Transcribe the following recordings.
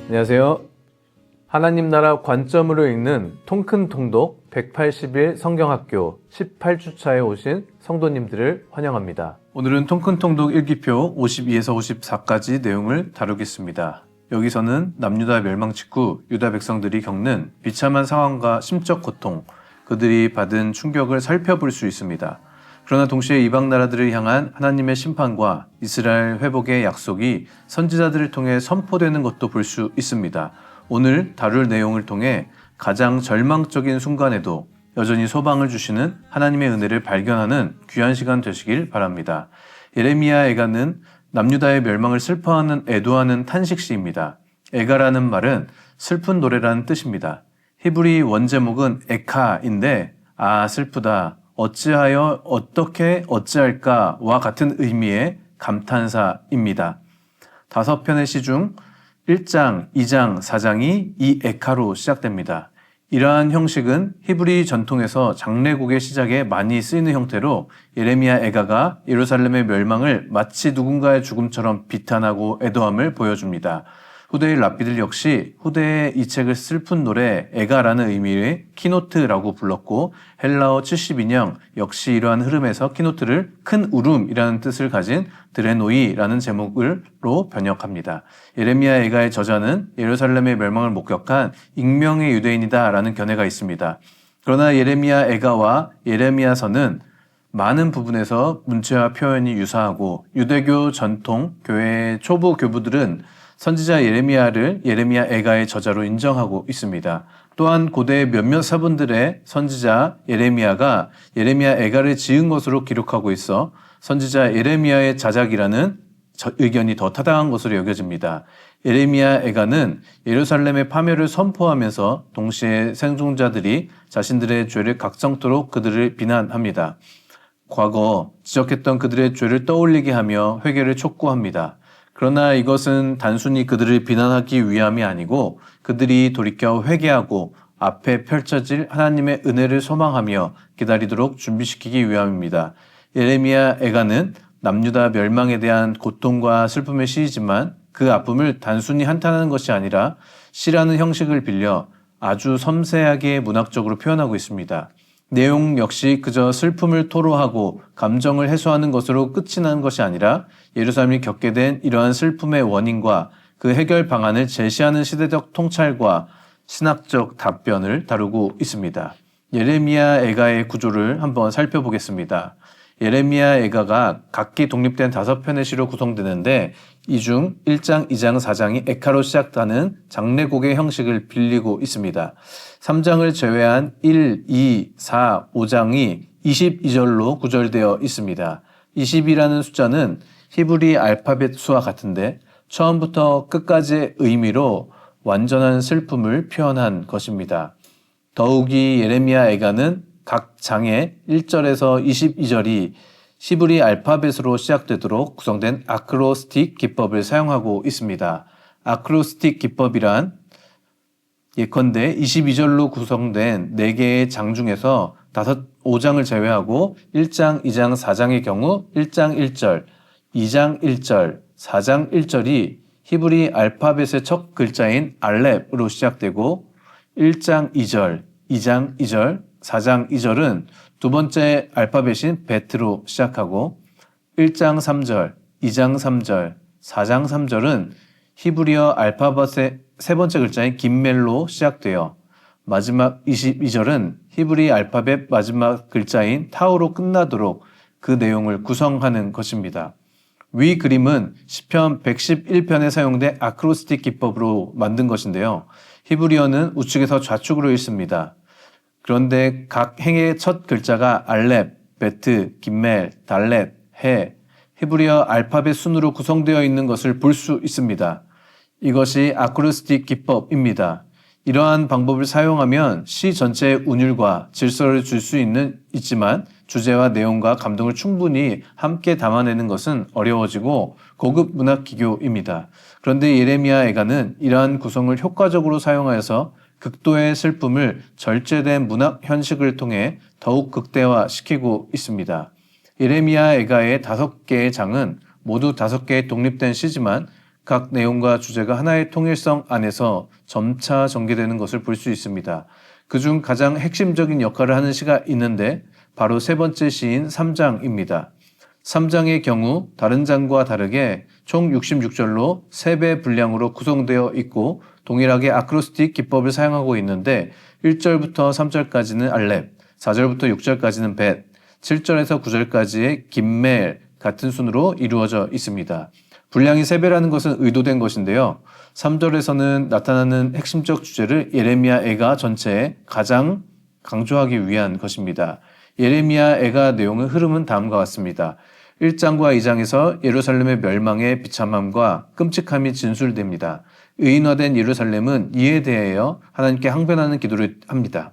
안녕하세요. 하나님 나라 관점으로 읽는 통큰 통독 180일 성경학교 18주차에 오신 성도님들을 환영합니다. 오늘은 통큰 통독 1기표 52에서 54까지 내용을 다루겠습니다. 여기서는 남유다 멸망 직후 유다 백성들이 겪는 비참한 상황과 심적 고통, 그들이 받은 충격을 살펴볼 수 있습니다. 그러나 동시에 이방 나라들을 향한 하나님의 심판과 이스라엘 회복의 약속이 선지자들을 통해 선포되는 것도 볼 수 있습니다. 오늘 다룰 내용을 통해 가장 절망적인 순간에도 여전히 소망을 주시는 하나님의 은혜를 발견하는 귀한 시간 되시길 바랍니다. 예레미야 애가는 남유다의 멸망을 슬퍼하는 애도하는 탄식시입니다. 애가라는 말은 슬픈 노래라는 뜻입니다. 히브리 원제목은 에카인데 슬프다, 어찌하여 어떻게 어찌할까와 같은 의미의 감탄사입니다. 5편의 시 중 1장, 2장, 4장이 이 에카로 시작됩니다. 이러한 형식은 히브리 전통에서 장례곡의 시작에 많이 쓰이는 형태로 예레미야 애가가 예루살렘의 멸망을 마치 누군가의 죽음처럼 비탄하고 애도함을 보여줍니다. 후대의 랍비들 역시 후대의 이 책을 슬픈 노래 애가라는 의미의 키노트라고 불렀고 헬라어 72년 역시 이러한 흐름에서 키노트를 큰 울음이라는 뜻을 가진 드레노이라는 제목으로 번역합니다. 예레미야 애가의 저자는 예루살렘의 멸망을 목격한 익명의 유대인이다라는 견해가 있습니다. 그러나 예레미야 애가와 예레미야서는 많은 부분에서 문체와 표현이 유사하고 유대교 전통 교회의 초보 교부들은 선지자 예레미야를 예레미야 애가의 저자로 인정하고 있습니다. 또한 고대의 몇몇 사본들의 선지자 예레미야가 예레미야 애가를 지은 것으로 기록하고 있어 선지자 예레미야의 자작이라는 의견이 더 타당한 것으로 여겨집니다. 예레미야 애가는 예루살렘의 파멸을 선포하면서 동시에 생존자들이 자신들의 죄를 각성토록 그들을 비난합니다. 과거 지적했던 그들의 죄를 떠올리게 하며 회개를 촉구합니다. 그러나 이것은 단순히 그들을 비난하기 위함이 아니고 그들이 돌이켜 회개하고 앞에 펼쳐질 하나님의 은혜를 소망하며 기다리도록 준비시키기 위함입니다. 예레미야 애가는 남유다 멸망에 대한 고통과 슬픔의 시이지만 그 아픔을 단순히 한탄하는 것이 아니라 시라는 형식을 빌려 아주 섬세하게 문학적으로 표현하고 있습니다. 내용 역시 그저 슬픔을 토로하고 감정을 해소하는 것으로 끝이 나는 것이 아니라 예루살렘이 겪게 된 이러한 슬픔의 원인과 그 해결 방안을 제시하는 시대적 통찰과 신학적 답변을 다루고 있습니다. 예레미야 애가의 구조를 한번 살펴보겠습니다. 예레미야 애가가 각기 독립된 5편의 시로 구성되는데 이 중 1장, 2장, 4장이 에카로 시작하는 장례곡의 형식을 빌리고 있습니다. 3장을 제외한 1, 2, 4, 5장이 22절로 구절되어 있습니다. 20이라는 숫자는 히브리 알파벳 수와 같은데 처음부터 끝까지의 의미로 완전한 슬픔을 표현한 것입니다. 더욱이 예레미야 애가는 각 장의 1절에서 22절이 히브리 알파벳으로 시작되도록 구성된 아크로스틱 기법을 사용하고 있습니다. 아크로스틱 기법이란 예컨대 22절로 구성된 4개의 장 중에서 5장을 제외하고 1장, 2장, 4장의 경우 1장 1절, 2장 1절, 4장 1절이 히브리 알파벳의 첫 글자인 알렙으로 시작되고 1장 2절, 2장 2절, 4장 2절은 두 번째 알파벳인 베트로 시작하고 1장 3절, 2장 3절, 4장 3절은 히브리어 알파벳의 세 번째 글자인 김멜로 시작되어 마지막 22절은 히브리 알파벳 마지막 글자인 타우로 끝나도록 그 내용을 구성하는 것입니다. 위 그림은 시편 111편에 사용된 아크로스틱 기법으로 만든 것인데요. 히브리어는 우측에서 좌측으로 읽습니다. 그런데 각 행의 첫 글자가 알렙, 베트, 김멜, 달렛, 해, 히브리어 알파벳 순으로 구성되어 있는 것을 볼 수 있습니다. 이것이 아크로스틱 기법입니다. 이러한 방법을 사용하면 시 전체의 운율과 질서를 줄 수 있지만 주제와 내용과 감동을 충분히 함께 담아내는 것은 어려워지고 고급 문학 기교입니다. 그런데 예레미야 애가는 이러한 구성을 효과적으로 사용하여서 극도의 슬픔을 절제된 문학 현식을 통해 더욱 극대화시키고 있습니다. 예레미야 애가의 5개의 장은 모두 5개의 독립된 시지만 각 내용과 주제가 하나의 통일성 안에서 점차 전개되는 것을 볼 수 있습니다. 그중 가장 핵심적인 역할을 하는 시가 있는데 바로 세 번째 시인 3장입니다. 3장의 경우 다른 장과 다르게 총 66절로 3배 분량으로 구성되어 있고 동일하게 아크로스틱 기법을 사용하고 있는데 1절부터 3절까지는 알렙, 4절부터 6절까지는 벳, 7절에서 9절까지의 김멜 같은 순으로 이루어져 있습니다. 분량이 3배라는 것은 의도된 것인데요. 3절에서는 나타나는 핵심적 주제를 예레미야 애가 전체에 가장 강조하기 위한 것입니다. 예레미야 애가 내용의 흐름은 다음과 같습니다. 1장과 2장에서 예루살렘의 멸망의 비참함과 끔찍함이 진술됩니다. 의인화된 예루살렘은 이에 대하여 하나님께 항변하는 기도를 합니다.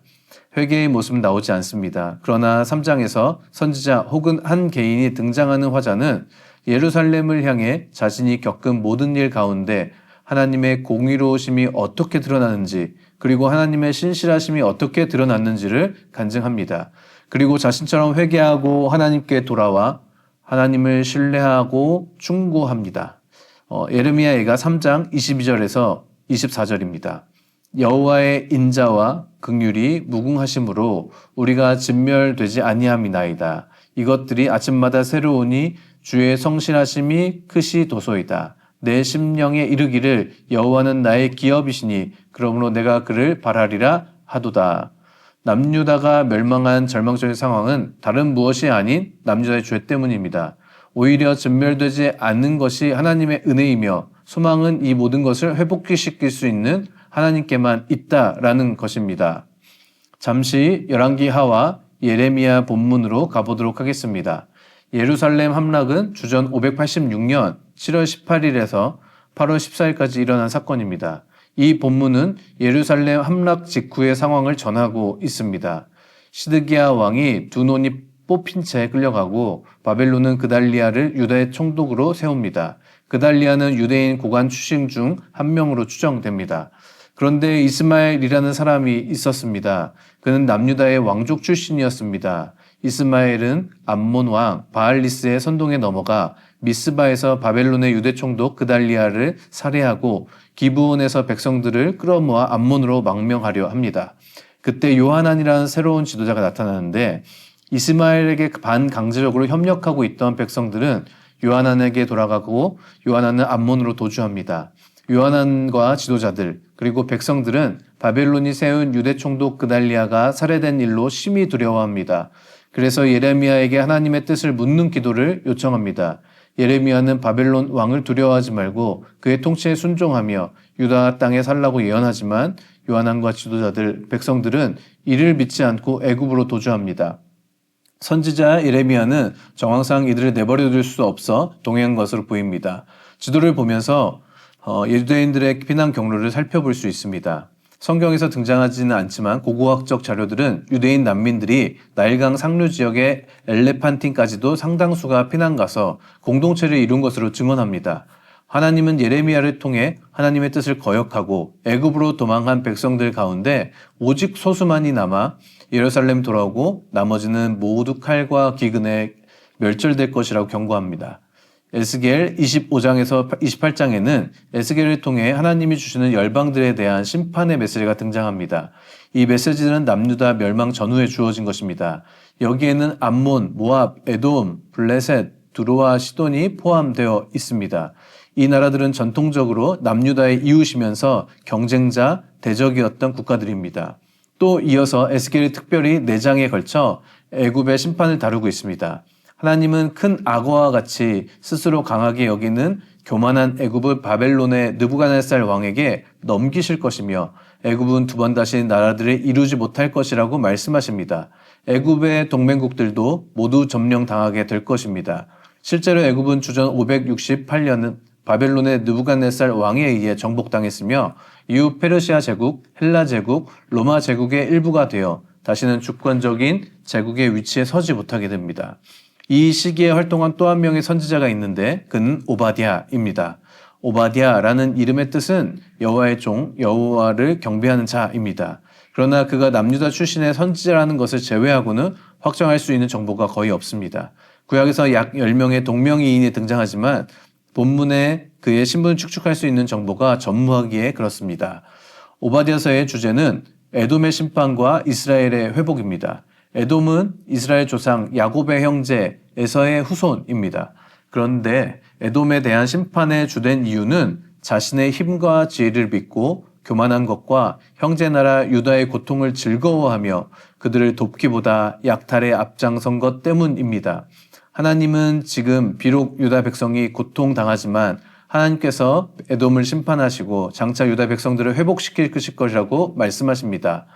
회개의 모습은 나오지 않습니다. 그러나 3장에서 선지자 혹은 한 개인이 등장하는 화자는 예루살렘을 향해 자신이 겪은 모든 일 가운데 하나님의 공의로우심이 어떻게 드러나는지 그리고 하나님의 신실하심이 어떻게 드러났는지를 간증합니다. 그리고 자신처럼 회개하고 하나님께 돌아와 하나님을 신뢰하고 충고합니다. 예레미야 애가 3장 22절에서 24절입니다. 여호와의 인자와 긍휼이 무궁하심으로 우리가 진멸되지 아니함이나이다. 이것들이 아침마다 새로우니 주의 성실하심이 크시도소이다. 내 심령에 이르기를 여호와는 나의 기업이시니 그러므로 내가 그를 바라리라 하도다. 남유다가 멸망한 절망적인 상황은 다른 무엇이 아닌 남유다의 죄 때문입니다. 오히려 진멸되지 않는 것이 하나님의 은혜이며 소망은 이 모든 것을 회복시킬 수 있는 하나님께만 있다라는 것입니다. 잠시 열왕기 하와 예레미야 본문으로 가보도록 하겠습니다. 예루살렘 함락은 주전 586년 7월 18일에서 8월 14일까지 일어난 사건입니다. 이 본문은 예루살렘 함락 직후의 상황을 전하고 있습니다. 시드기야 왕이 두 논이 뽑힌 채 끌려가고 바벨론은 그달리아를 유다의 총독으로 세웁니다. 그달리아는 유대인 고관 출신 중 한 명으로 추정됩니다. 그런데 이스마엘이라는 사람이 있었습니다. 그는 남유다의 왕족 출신이었습니다. 이스마엘은 암몬 왕 바알리스의 선동에 넘어가 미스바에서 바벨론의 유대 총독 그달리아를 살해하고 기브온에서 백성들을 끌어모아 암몬으로 망명하려 합니다. 그때 요하난이라는 새로운 지도자가 나타나는데 이스마엘에게 반강제적으로 협력하고 있던 백성들은 요하난에게 돌아가고 요하난은 암몬으로 도주합니다. 요하난과 지도자들 그리고 백성들은 바벨론이 세운 유대 총독 그달리아가 살해된 일로 심히 두려워합니다. 그래서 예레미야에게 하나님의 뜻을 묻는 기도를 요청합니다. 예레미야는 바벨론 왕을 두려워하지 말고 그의 통치에 순종하며 유다 땅에 살라고 예언하지만 요하난과 지도자들, 백성들은 이를 믿지 않고 애굽으로 도주합니다. 선지자 예레미야는 정황상 이들을 내버려둘 수 없어 동행한 것으로 보입니다. 지도를 보면서 유대인들의 피난 경로를 살펴볼 수 있습니다. 성경에서 등장하지는 않지만 고고학적 자료들은 유대인 난민들이 나일강 상류 지역의 엘레판틴까지도 상당수가 피난 가서 공동체를 이룬 것으로 증언합니다. 하나님은 예레미야를 통해 하나님의 뜻을 거역하고 애굽으로 도망한 백성들 가운데 오직 소수만이 남아 예루살렘 돌아오고 나머지는 모두 칼과 기근에 멸절될 것이라고 경고합니다. 에스겔 25장에서 28장에는 에스겔을 통해 하나님이 주시는 열방들에 대한 심판의 메시지가 등장합니다. 이 메시지는 남유다 멸망 전후에 주어진 것입니다. 여기에는 암몬, 모압, 에돔, 블레셋, 두로와 시돈이 포함되어 있습니다. 이 나라들은 전통적으로 남유다의 이웃이면서 경쟁자, 대적이었던 국가들입니다. 또 이어서 에스겔이 특별히 4장에 걸쳐 애굽의 심판을 다루고 있습니다. 하나님은 큰 악어와 같이 스스로 강하게 여기는 교만한 애굽을 바벨론의 느부갓네살 왕에게 넘기실 것이며 애굽은 두 번 다시 나라들을 이루지 못할 것이라고 말씀하십니다. 애굽의 동맹국들도 모두 점령당하게 될 것입니다. 실제로 애굽은 주전 568년은 바벨론의 느부갓네살 왕에 의해 정복당했으며 이후 페르시아 제국, 헬라 제국, 로마 제국의 일부가 되어 다시는 주권적인 제국의 위치에 서지 못하게 됩니다. 이 시기에 활동한 또 한 명의 선지자가 있는데 그는 오바댜입니다. 오바댜라는 이름의 뜻은 여호와의 종, 여호와를 경배하는 자입니다. 그러나 그가 남유다 출신의 선지자라는 것을 제외하고는 확정할 수 있는 정보가 거의 없습니다. 구약에서 약 10명의 동명이인이 등장하지만 본문에 그의 신분을 축축할 수 있는 정보가 전무하기에 그렇습니다. 오바댜서의 주제는 에돔의 심판과 이스라엘의 회복입니다. 에돔은 이스라엘 조상 야곱의 형제 에서의 후손입니다. 그런데 에돔에 대한 심판의 주된 이유는 자신의 힘과 지혜를 믿고 교만한 것과 형제 나라 유다의 고통을 즐거워하며 그들을 돕기보다 약탈에 앞장선 것 때문입니다. 하나님은 지금 비록 유다 백성이 고통당하지만 하나님께서 에돔을 심판하시고 장차 유다 백성들을 회복시킬 것이라고 말씀하십니다.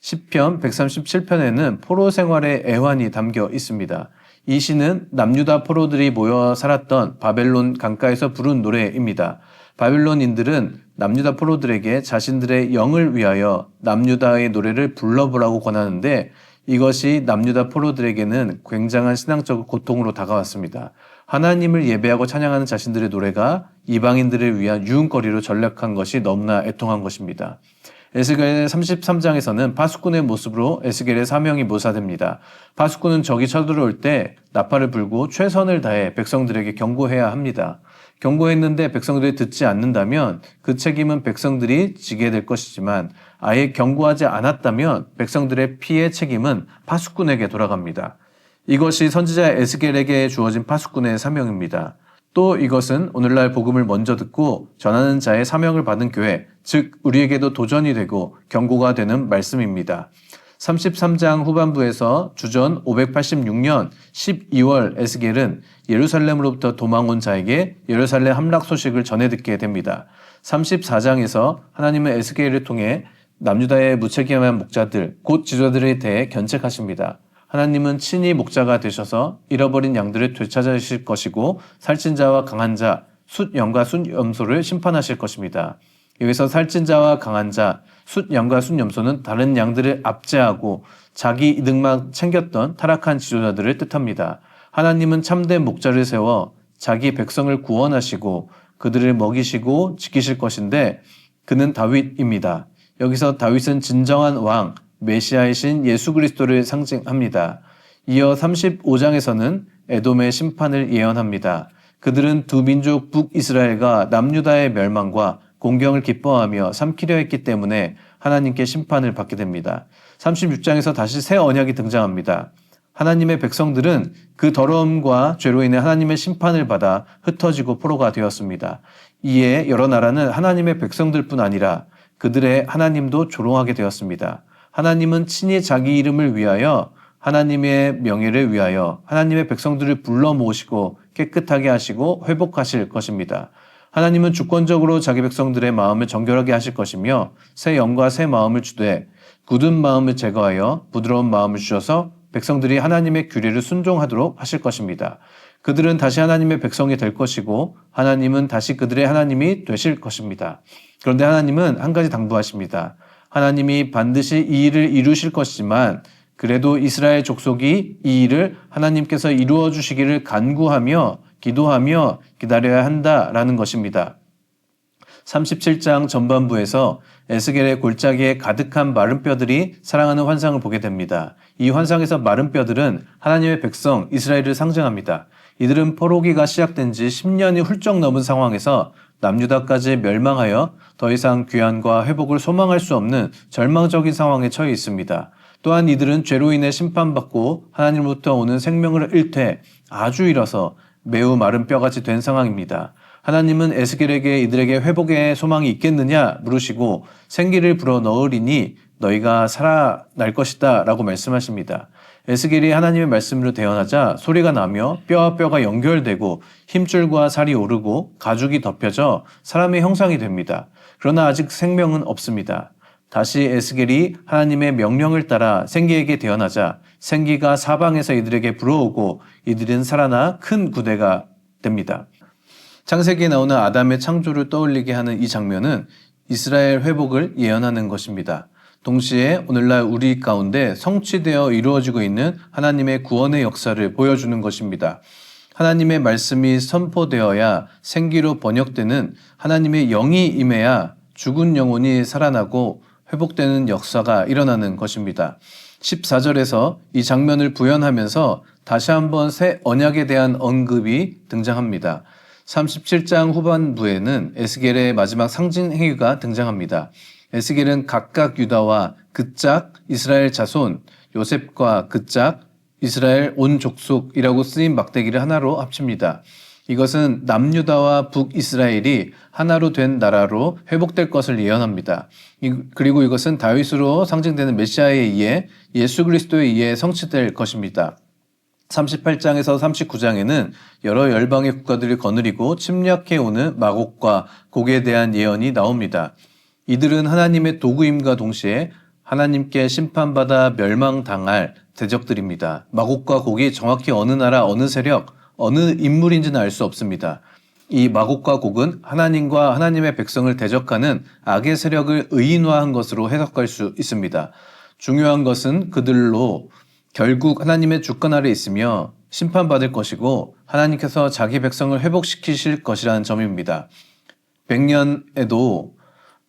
시편 137편에는 포로 생활의 애환이 담겨 있습니다. 이 시는 남유다 포로들이 모여 살았던 바벨론 강가에서 부른 노래입니다. 바빌론인들은 남유다 포로들에게 자신들의 영을 위하여 남유다의 노래를 불러보라고 권하는데 이것이 남유다 포로들에게는 굉장한 신앙적 고통으로 다가왔습니다. 하나님을 예배하고 찬양하는 자신들의 노래가 이방인들을 위한 유흥거리로 전락한 것이 너무나 애통한 것입니다. 에스겔 33장에서는 파수꾼의 모습으로 에스겔의 사명이 묘사됩니다. 파수꾼은 적이 쳐들어올 때 나팔을 불고 최선을 다해 백성들에게 경고해야 합니다. 경고했는데 백성들이 듣지 않는다면 그 책임은 백성들이 지게 될 것이지만 아예 경고하지 않았다면 백성들의 피해 책임은 파수꾼에게 돌아갑니다. 이것이 선지자 에스겔에게 주어진 파수꾼의 사명입니다. 또 이것은 오늘날 복음을 먼저 듣고 전하는 자의 사명을 받은 교회, 즉 우리에게도 도전이 되고 경고가 되는 말씀입니다. 33장 후반부에서 주전 586년 12월 에스겔은 예루살렘으로부터 도망 온 자에게 예루살렘 함락 소식을 전해 듣게 됩니다. 34장에서 하나님은 에스겔을 통해 남유다의 무책임한 목자들, 곧 지도자들에 대해 견책하십니다. 하나님은 친히 목자가 되셔서 잃어버린 양들을 되찾으실 것이고 살찐 자와 강한 자, 숫양과 숫염소를 심판하실 것입니다. 여기서 살찐 자와 강한 자, 숫양과 숫염소는 다른 양들을 압제하고 자기 이득만 챙겼던 타락한 지도자들을 뜻합니다. 하나님은 참된 목자를 세워 자기 백성을 구원하시고 그들을 먹이시고 지키실 것인데 그는 다윗입니다. 여기서 다윗은 진정한 왕, 메시아이신 예수 그리스도를 상징합니다. 이어 35장에서는 에돔의 심판을 예언합니다. 그들은 두 민족 북이스라엘과 남유다의 멸망과 공경을 기뻐하며 삼키려 했기 때문에 하나님께 심판을 받게 됩니다. 36장에서 다시 새 언약이 등장합니다. 하나님의 백성들은 그 더러움과 죄로 인해 하나님의 심판을 받아 흩어지고 포로가 되었습니다. 이에 여러 나라는 하나님의 백성들뿐 아니라 그들의 하나님도 조롱하게 되었습니다. 하나님은 친히 자기 이름을 위하여 하나님의 명예를 위하여 하나님의 백성들을 불러 모으시고 깨끗하게 하시고 회복하실 것입니다. 하나님은 주권적으로 자기 백성들의 마음을 정결하게 하실 것이며 새 영과 새 마음을 주되 굳은 마음을 제거하여 부드러운 마음을 주셔서 백성들이 하나님의 규례를 순종하도록 하실 것입니다. 그들은 다시 하나님의 백성이 될 것이고 하나님은 다시 그들의 하나님이 되실 것입니다. 그런데 하나님은 한 가지 당부하십니다. 하나님이 반드시 이 일을 이루실 것이지만 그래도 이스라엘 족속이 이 일을 하나님께서 이루어 주시기를 간구하며 기도하며 기다려야 한다라는 것입니다. 37장 전반부에서 에스겔의 골짜기에 가득한 마른 뼈들이 사랑하는 환상을 보게 됩니다. 이 환상에서 마른 뼈들은 하나님의 백성 이스라엘을 상징합니다. 이들은 포로기가 시작된 지 10년이 훌쩍 넘은 상황에서 남유다까지 멸망하여 더 이상 귀환과 회복을 소망할 수 없는 절망적인 상황에 처해 있습니다. 또한 이들은 죄로 인해 심판받고 하나님으로부터 오는 생명을 잃되 아주 잃어서 매우 마른 뼈같이 된 상황입니다. 하나님은 에스겔에게 이들에게 회복의 소망이 있겠느냐 물으시고 생기를 불어 넣으리니 너희가 살아날 것이다 라고 말씀하십니다. 에스겔이 하나님의 말씀으로 대언하자 소리가 나며 뼈와 뼈가 연결되고 힘줄과 살이 오르고 가죽이 덮여져 사람의 형상이 됩니다. 그러나 아직 생명은 없습니다. 다시 에스겔이 하나님의 명령을 따라 생기에게 대언하자 생기가 사방에서 이들에게 불어오고 이들은 살아나 큰 구대가 됩니다. 창세기에 나오는 아담의 창조를 떠올리게 하는 이 장면은 이스라엘 회복을 예언하는 것입니다. 동시에 오늘날 우리 가운데 성취되어 이루어지고 있는 하나님의 구원의 역사를 보여주는 것입니다. 하나님의 말씀이 선포되어야 생기로 번역되는 하나님의 영이 임해야 죽은 영혼이 살아나고 회복되는 역사가 일어나는 것입니다. 14절에서 이 장면을 부연하면서 다시 한번 새 언약에 대한 언급이 등장합니다. 37장 후반부에는 에스겔의 마지막 상징 행위가 등장합니다. 에스겔은 각각 유다와 그 짝 이스라엘 자손, 요셉과 그 짝 이스라엘 온 족속이라고 쓰인 막대기를 하나로 합칩니다. 이것은 남유다와 북이스라엘이 하나로 된 나라로 회복될 것을 예언합니다. 그리고 이것은 다윗으로 상징되는 메시아에 의해 예수 그리스도에 의해 성취될 것입니다. 38장에서 39장에는 여러 열방의 국가들을 거느리고 침략해오는 마곡과 곡에 대한 예언이 나옵니다. 이들은 하나님의 도구임과 동시에 하나님께 심판받아 멸망당할 대적들입니다. 마곡과 곡이 정확히 어느 나라, 어느 세력, 어느 인물인지는 알 수 없습니다. 이 마곡과 곡은 하나님과 하나님의 백성을 대적하는 악의 세력을 의인화한 것으로 해석할 수 있습니다. 중요한 것은 그들로 결국 하나님의 주권 아래 있으며 심판받을 것이고 하나님께서 자기 백성을 회복시키실 것이라는 점입니다. 100년에도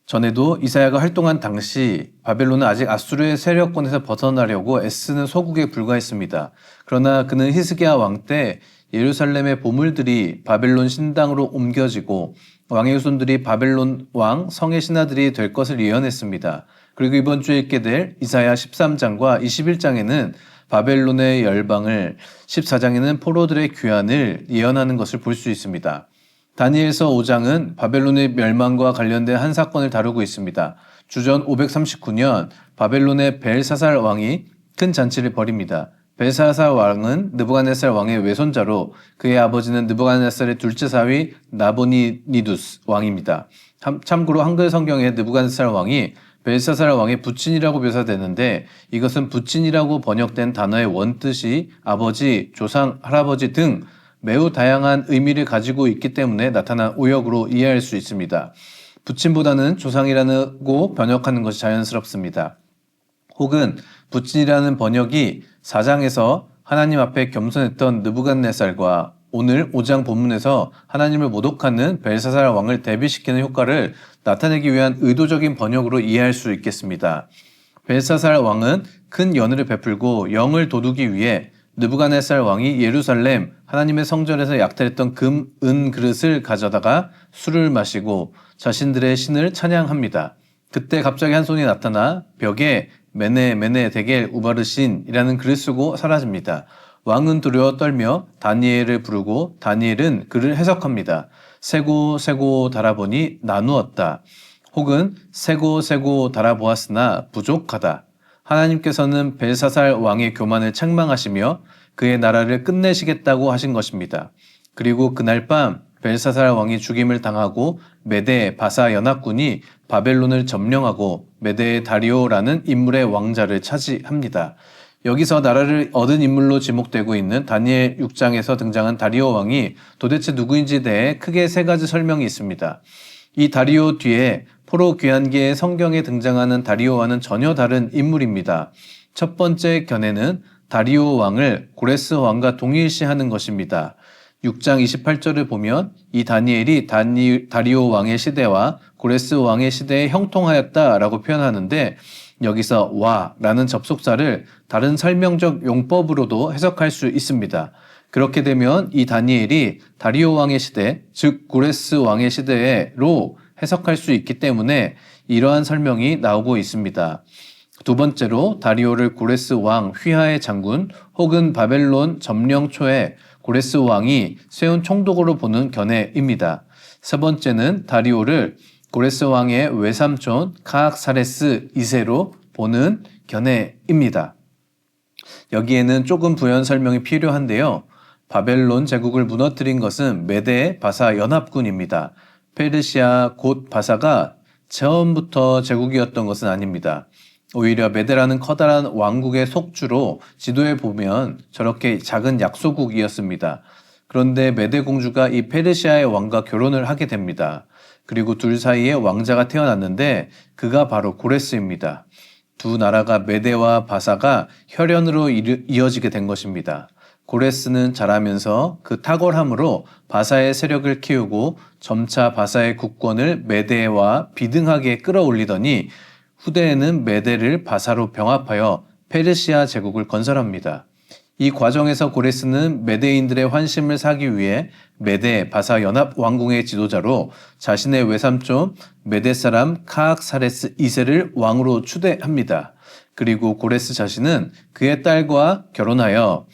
전에도 이사야가 활동한 당시 바벨론은 아직 아수르의 세력권에서 벗어나려고 애쓰는 소국에 불과했습니다. 그러나 그는 히스기야 왕 때 예루살렘의 보물들이 바벨론 신당으로 옮겨지고 왕의 후손들이 바벨론 왕 성의 신하들이 될 것을 예언했습니다. 그리고 이번 주에 읽게 될 이사야 13장과 21장에는 바벨론의 열방을, 14장에는 포로들의 귀환을 예언하는 것을 볼 수 있습니다. 다니엘서 5장은 바벨론의 멸망과 관련된 한 사건을 다루고 있습니다. 주전 539년 바벨론의 벨사살 왕이 큰 잔치를 벌입니다. 벨사살 왕은 느부갓네살 왕의 외손자로 그의 아버지는 느부갓네살의 둘째 사위 나보니두스 왕입니다. 참고로 한글 성경에 느부갓네살 왕이 벨사살 왕의 부친이라고 묘사되는데 이것은 부친이라고 번역된 단어의 원뜻이 아버지, 조상, 할아버지 등 매우 다양한 의미를 가지고 있기 때문에 나타난 오역으로 이해할 수 있습니다. 부친보다는 조상이라고 번역하는 것이 자연스럽습니다. 혹은 부친이라는 번역이 4장에서 하나님 앞에 겸손했던 느부갓네살과 오늘 5장 본문에서 하나님을 모독하는 벨사살 왕을 대비시키는 효과를 나타내기 위한 의도적인 번역으로 이해할 수 있겠습니다. 벨사살 왕은 큰 연회를 베풀고 영을 도두기 위해 느부갓네살 왕이 예루살렘 하나님의 성전에서 약탈했던 금, 은 그릇을 가져다가 술을 마시고 자신들의 신을 찬양합니다. 그때 갑자기 한 손이 나타나 벽에 메네 메네 데겔 우바르신이라는 글을 쓰고 사라집니다. 왕은 두려워 떨며 다니엘을 부르고 다니엘은 그를 해석합니다. 세고 세고 달아보니 나누었다. 혹은 세고 세고 달아보았으나 부족하다. 하나님께서는 벨사살 왕의 교만을 책망하시며 그의 나라를 끝내시겠다고 하신 것입니다. 그리고 그날 밤 벨사살 왕이 죽임을 당하고 메대 바사 연합군이 바벨론을 점령하고 메대의 다리오라는 인물의 왕자를 차지합니다. 여기서 나라를 얻은 인물로 지목되고 있는 다니엘 6장에서 등장한 다리오 왕이 도대체 누구인지에 대해 크게 세 가지 설명이 있습니다. 이 다리오 뒤에 포로 귀환기의 성경에 등장하는 다리오와는 전혀 다른 인물입니다. 첫 번째 견해는 다리오 왕을 고레스 왕과 동일시하는 것입니다. 6장 28절을 보면 이 다니엘이 다리오 왕의 시대와 고레스 왕의 시대에 형통하였다라고 표현하는데 여기서 와라는 접속사를 다른 설명적 용법으로도 해석할 수 있습니다. 그렇게 되면 이 다니엘이 다리오 왕의 시대, 즉 고레스 왕의 시대로 해석할 수 있기 때문에 이러한 설명이 나오고 있습니다. 두 번째로 다리오를 고레스 왕 휘하의 장군 혹은 바벨론 점령 초에 고레스 왕이 세운 총독으로 보는 견해입니다. 세 번째는 다리오를 고레스 왕의 외삼촌 카악사레스 2세로 보는 견해입니다. 여기에는 조금 부연 설명이 필요한데요. 바벨론 제국을 무너뜨린 것은 메대 바사 연합군입니다. 페르시아 곧 바사가 처음부터 제국이었던 것은 아닙니다. 오히려 메대라는 커다란 왕국의 속주로 지도에 보면 저렇게 작은 약소국이었습니다. 그런데 메대 공주가 이 페르시아의 왕과 결혼을 하게 됩니다. 그리고 둘 사이에 왕자가 태어났는데 그가 바로 고레스입니다. 두 나라가 메대와 바사가 혈연으로 이어지게 된 것입니다. 고레스는 자라면서 그 탁월함으로 바사의 세력을 키우고 점차 바사의 국권을 메대와 비등하게 끌어올리더니 후대에는 메대를 바사로 병합하여 페르시아 제국을 건설합니다. 이 과정에서 고레스는 메대인들의 환심을 사기 위해 메대 바사 연합 왕궁의 지도자로 자신의 외삼촌 메대 사람 카악사레스 2세를 왕으로 추대합니다. 그리고 고레스 자신은 그의 딸과 결혼하여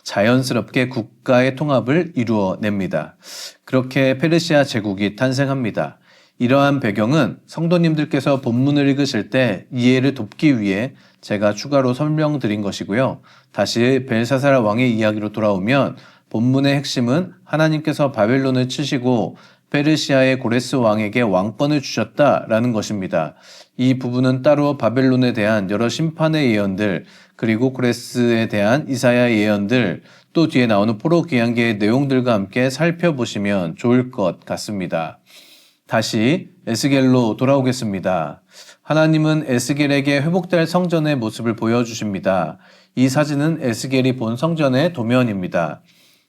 자연스럽게 국가의 통합을 이루어냅니다. 그렇게 페르시아 제국이 탄생합니다. 이러한 배경은 성도님들께서 본문을 읽으실 때 이해를 돕기 위해 제가 추가로 설명드린 것이고요. 다시 벨사살 왕의 이야기로 돌아오면 본문의 핵심은 하나님께서 바벨론을 치시고 페르시아의 고레스 왕에게 왕권을 주셨다라는 것입니다. 이 부분은 따로 바벨론에 대한 여러 심판의 예언들, 그리고 고레스에 대한 이사야 예언들, 또 뒤에 나오는 포로 귀환기의 내용들과 함께 살펴보시면 좋을 것 같습니다. 다시 에스겔로 돌아오겠습니다. 하나님은 에스겔에게 회복될 성전의 모습을 보여주십니다. 이 사진은 에스겔이 본 성전의 도면입니다.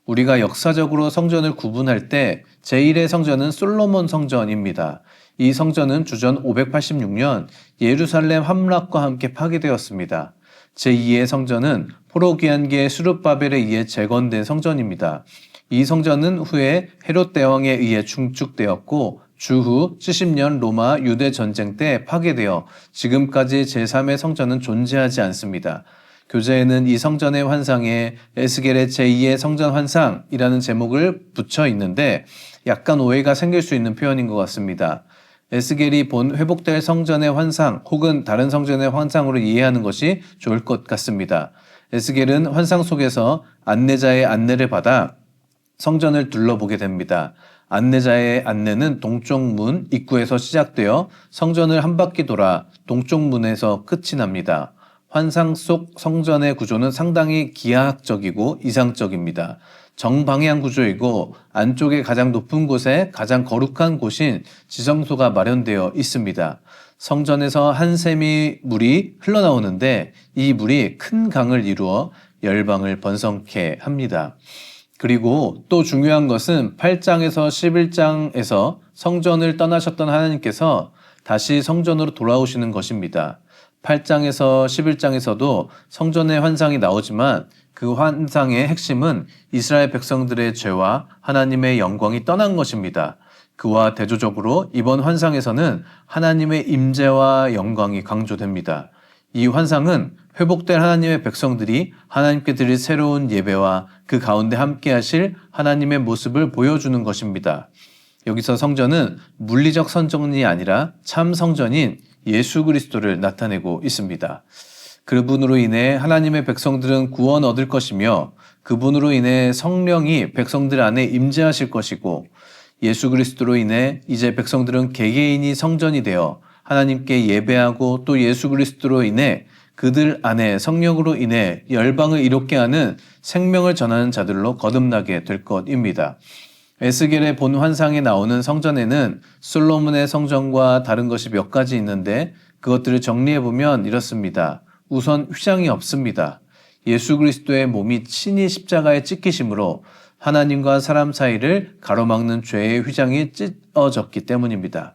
우리가 역사적으로 성전을 구분할 때 제1의 성전은 솔로몬 성전입니다. 이 성전은 주전 586년 예루살렘 함락과 함께 파괴되었습니다. 제2의 성전은 포로 귀환기의 수룹바벨에 의해 재건된 성전입니다. 이 성전은 후에 헤롯 대왕에 의해 중축되었고 주후 70년 로마 유대 전쟁 때 파괴되어 지금까지 제3의 성전은 존재하지 않습니다. 교재에는 이 성전의 환상에 에스겔의 제2의 성전 환상이라는 제목을 붙여 있는데 약간 오해가 생길 수 있는 표현인 것 같습니다. 에스겔이 본 회복될 성전의 환상 혹은 다른 성전의 환상으로 이해하는 것이 좋을 것 같습니다. 에스겔은 환상 속에서 안내자의 안내를 받아 성전을 둘러보게 됩니다. 안내자의 안내는 동쪽 문 입구에서 시작되어 성전을 한 바퀴 돌아 동쪽 문에서 끝이 납니다. 환상 속 성전의 구조는 상당히 기하학적이고 이상적입니다. 정방향 구조이고 안쪽에 가장 높은 곳에 가장 거룩한 곳인 지성소가 마련되어 있습니다. 성전에서 한 샘이 물이 흘러나오는데 이 물이 큰 강을 이루어 열방을 번성케 합니다. 그리고 또 중요한 것은 8장에서 11장에서 성전을 떠나셨던 하나님께서 다시 성전으로 돌아오시는 것입니다. 8장에서 11장에서도 성전의 환상이 나오지만 그 환상의 핵심은 이스라엘 백성들의 죄와 하나님의 영광이 떠난 것입니다. 그와 대조적으로 이번 환상에서는 하나님의 임재와 영광이 강조됩니다. 이 환상은 회복된 하나님의 백성들이 하나님께 드릴 새로운 예배와 그 가운데 함께 하실 하나님의 모습을 보여주는 것입니다. 여기서 성전은 물리적 성전이 아니라 참 성전인 예수 그리스도를 나타내고 있습니다. 그분으로 인해 하나님의 백성들은 구원 얻을 것이며 그분으로 인해 성령이 백성들 안에 임재하실 것이고 예수 그리스도로 인해 이제 백성들은 개개인이 성전이 되어 하나님께 예배하고 또 예수 그리스도로 인해 그들 안에 성령으로 인해 열방을 이롭게 하는 생명을 전하는 자들로 거듭나게 될 것입니다. 에스겔의 본 환상에 나오는 성전에는 솔로몬의 성전과 다른 것이 몇 가지 있는데 그것들을 정리해보면 이렇습니다. 우선 휘장이 없습니다. 예수 그리스도의 몸이 친히 십자가에 찍히심으로 하나님과 사람 사이를 가로막는 죄의 휘장이 찢어졌기 때문입니다.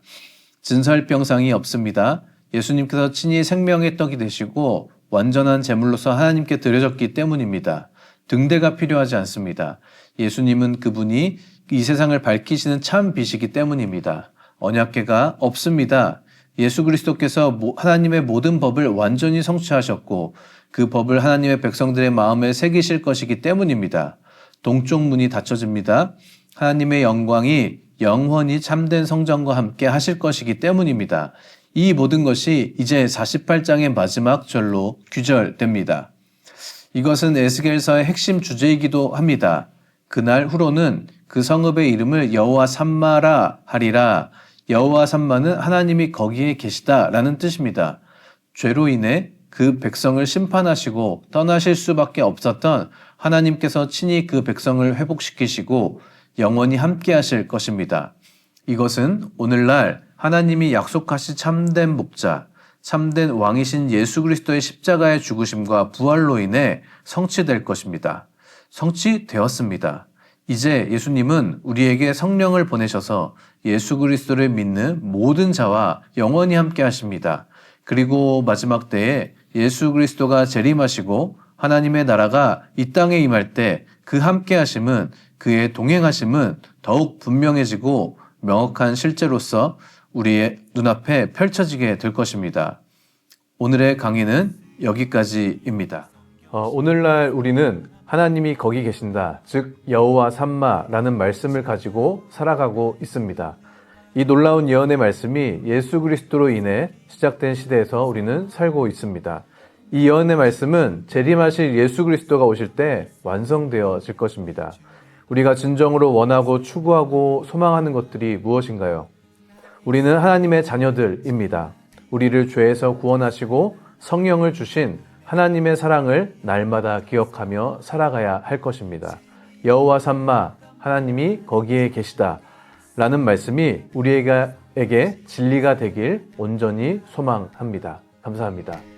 진설병상이 없습니다. 예수님께서 친히 생명의 떡이 되시고 완전한 제물로서 하나님께 드려졌기 때문입니다. 등대가 필요하지 않습니다. 예수님은 그분이 이 세상을 밝히시는 참 빛이기 때문입니다. 언약궤가 없습니다. 예수 그리스도께서 하나님의 모든 법을 완전히 성취하셨고 그 법을 하나님의 백성들의 마음에 새기실 것이기 때문입니다. 동쪽 문이 닫혀집니다. 하나님의 영광이 영원히 참된 성전과 함께 하실 것이기 때문입니다. 이 모든 것이 이제 48장의 마지막 절로 귀절됩니다. 이것은 에스겔서의 핵심 주제이기도 합니다. 그날 후로는 그 성읍의 이름을 여호와 삼마라 하리라. 여호와 삼마는 하나님이 거기에 계시다라는 뜻입니다. 죄로 인해 그 백성을 심판하시고 떠나실 수밖에 없었던 하나님께서 친히 그 백성을 회복시키시고 영원히 함께 하실 것입니다. 이것은 오늘날 하나님이 약속하신 참된 목자, 참된 왕이신 예수 그리스도의 십자가의 죽으심과 부활로 인해 성취될 것입니다. 성취되었습니다. 이제 예수님은 우리에게 성령을 보내셔서 예수 그리스도를 믿는 모든 자와 영원히 함께 하십니다. 그리고 마지막 때에 예수 그리스도가 재림하시고 하나님의 나라가 이 땅에 임할 때 그 함께 하심은, 그의 동행하심은 더욱 분명해지고 명확한 실제로서 우리의 눈앞에 펼쳐지게 될 것입니다. 오늘의 강의는 여기까지입니다. 오늘날 우리는 하나님이 거기 계신다, 즉 여호와 삼마라는 말씀을 가지고 살아가고 있습니다. 이 놀라운 예언의 말씀이 예수 그리스도로 인해 시작된 시대에서 우리는 살고 있습니다. 이 예언의 말씀은 재림하실 예수 그리스도가 오실 때 완성되어질 것입니다. 우리가 진정으로 원하고 추구하고 소망하는 것들이 무엇인가요? 우리는 하나님의 자녀들입니다. 우리를 죄에서 구원하시고 성령을 주신 하나님의 사랑을 날마다 기억하며 살아가야 할 것입니다. 여호와 삼마, 하나님이 거기에 계시다 라는 말씀이 우리에게 진리가 되길 온전히 소망합니다. 감사합니다.